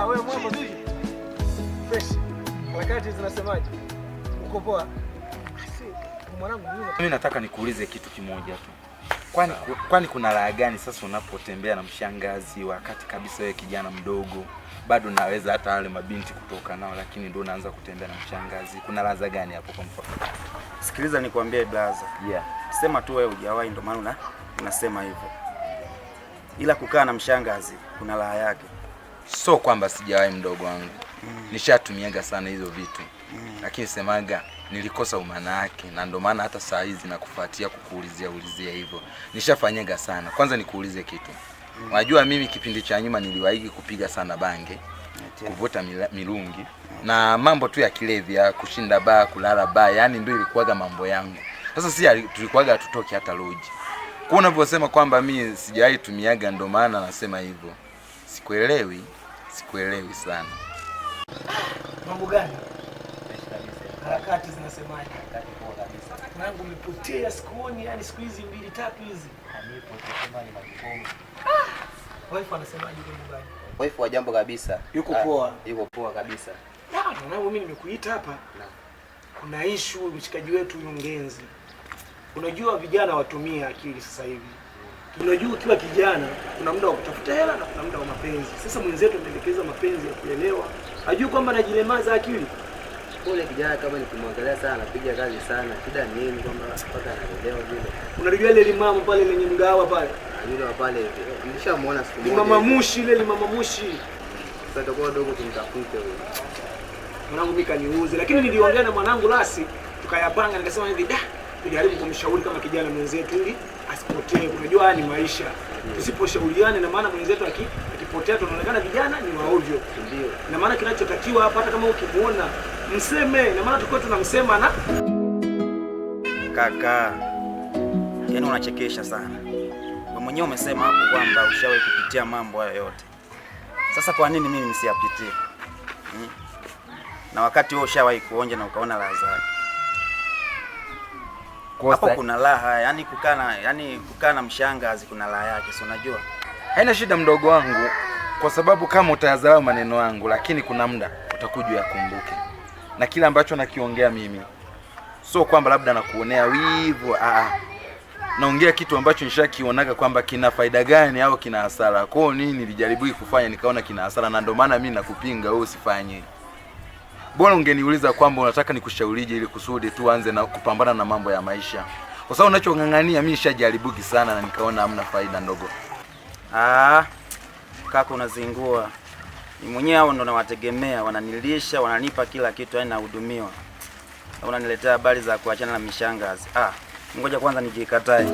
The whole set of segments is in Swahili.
Wewe mambo vipi? Fresh. Harakati zinasemaje? Uko poa? Mwanangu mimi nataka nikuulize kitu kimoja tu. Kwani kuna raha gani sasa unapotembea na mshangazi wakati kabisa wewe kijana mdogo? Bado naweza hata wale mabinti kutoka nao, lakini ndio unaanza kutembea na mshangazi. Kuna ladha gani hapo kwa mfano? Sikiliza nikwambie blaza. Yeah. Sema tu wewe hujawahi ndio maana unasema hivyo. Ila kukaa na mshangazi kuna raha yake. So kwamba sijawahi mdogo wangu. Nishatumiaga sana hizo vitu. Lakini semaga nilikosa umana yake na ndio maana hata saa hizi nakufuatia kukuulizia hivyo. Nishafanyaga sana. Kwanza nikuulize kitu. Unajua mimi kipindi cha nyuma niliwahi kupiga sana bange, kuvuta milungi na mambo tu ya kilevya, kushinda baa, kulala baa, yani ndio ilikuwaga mambo yangu. Sasa si tulikuwaga hatutoki hata lodge. Kwa unavyosema kwamba mimi sijawahi tumiaga ndio maana nasema hivyo. Sikuelewi sana. Mambo gani? Harakati zinasemaje? Harakati poa kabisa. Mwanangu umepotea sikuoni, yani siku hizi 2-3 hizi. Nipo tusemani majukumu. Wife anasemaje kwa nyumbani? Wife wa jambo kabisa. Yuko poa. Yuko poa kabisa. Mwanangu mimi nimekuita hapa. Kuna issue mshikaji wetu Nyongenzi. Unajua vijana watumia akili sasa hivi. Unajua kila kijana kuna muda wa kutafuta hela na kuna muda wa mapenzi. Sasa mwenzetu ameelekeza mapenzi ya kuelewa. Hajui kwamba anajilemaza akili. Pole kijana kama nikimwangalia sana anapiga kazi sana. Shida ni nini kwamba mpaka anaelewa vile. Unajua ile limamu pale lenye mgawa pale. Yule wa pale nilishamuona siku moja. Mama Mushi ile Mama Mushi. Sasa kwa dogo tumtafute huyo. Mwanangu mimi kaniuze lakini niliongea na mwanangu Lasi tukayapanga nikasema hivi tulijaribu kumshauri kama kijana mwenzetu ili asipotee. Unajua haya ni maisha. Tusiposhauriana na maana mwenzetu akipotea tunaonekana vijana ni waovyo. Ndio. Na maana kinachotakiwa hapa hata kama ukimuona mseme na maana tukao tunamsema na kaka. Yaani unachekesha sana. Wewe mwenyewe umesema hapo kwamba ushawahi kupitia mambo hayo yote. Sasa kwa nini mimi nisiyapitie? Na wakati wewe ushawahi kuonja na ukaona raha zake. Hapo kuna raha, yani kukaa na mshangazi kuna raha yake, si unajua? Haina shida mdogo wangu, kwa sababu kama utayadharau maneno yangu, lakini kuna muda utakuja yakumbuke. Na kila ambacho nakiongea mimi sio kwamba labda nakuonea wivu, naongea kitu ambacho nishakionaga kwamba kina faida gani au kina hasara. Kwa hiyo nini nilijaribu kufanya nikaona kina hasara na ndio maana mimi nakupinga wewe usifanye. Bora ungeniuliza kwamba unataka nikushaurije ili kusudi tu anze na kupambana na mambo ya maisha. Kwa sababu unachongangania mimi nishajaribu sana na nikaona hamna faida ndogo. Kaka unazingua. Ni mwenyewe hao ndo nawategemea, wananilisha, wananipa kila kitu, yani nahudumiwa. Na unaniletea habari za kuachana na mishangazi. Ngoja kwanza nijikatae.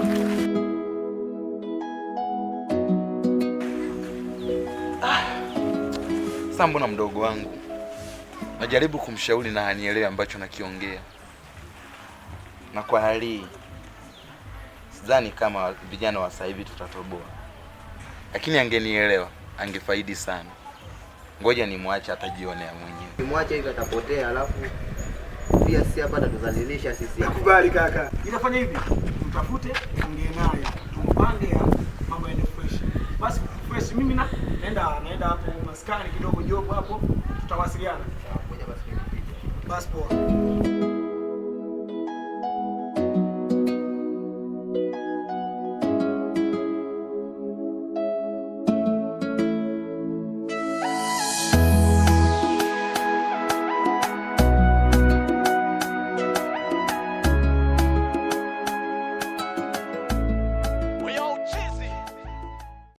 Sasa mbona mdogo wangu najaribu kumshauri na anielewe ambacho nakiongea. Na kwa hali sidhani kama vijana wa sasa hivi tutatoboa. Lakini angenielewa, angefaidi sana. Ngoja nimwache atajionea mwenyewe. Nimwache hivi atapotea alafu pia si hapa atatudhalilisha sisi. Nakubali kaka. Itafanya hivi. Mtafute, ongee naye. Tumpange mambo yaende fresh. Basi fresh mimi naenda hapo maskani kidogo job hapo tutawasiliana. Ngoja basi. Basi poa.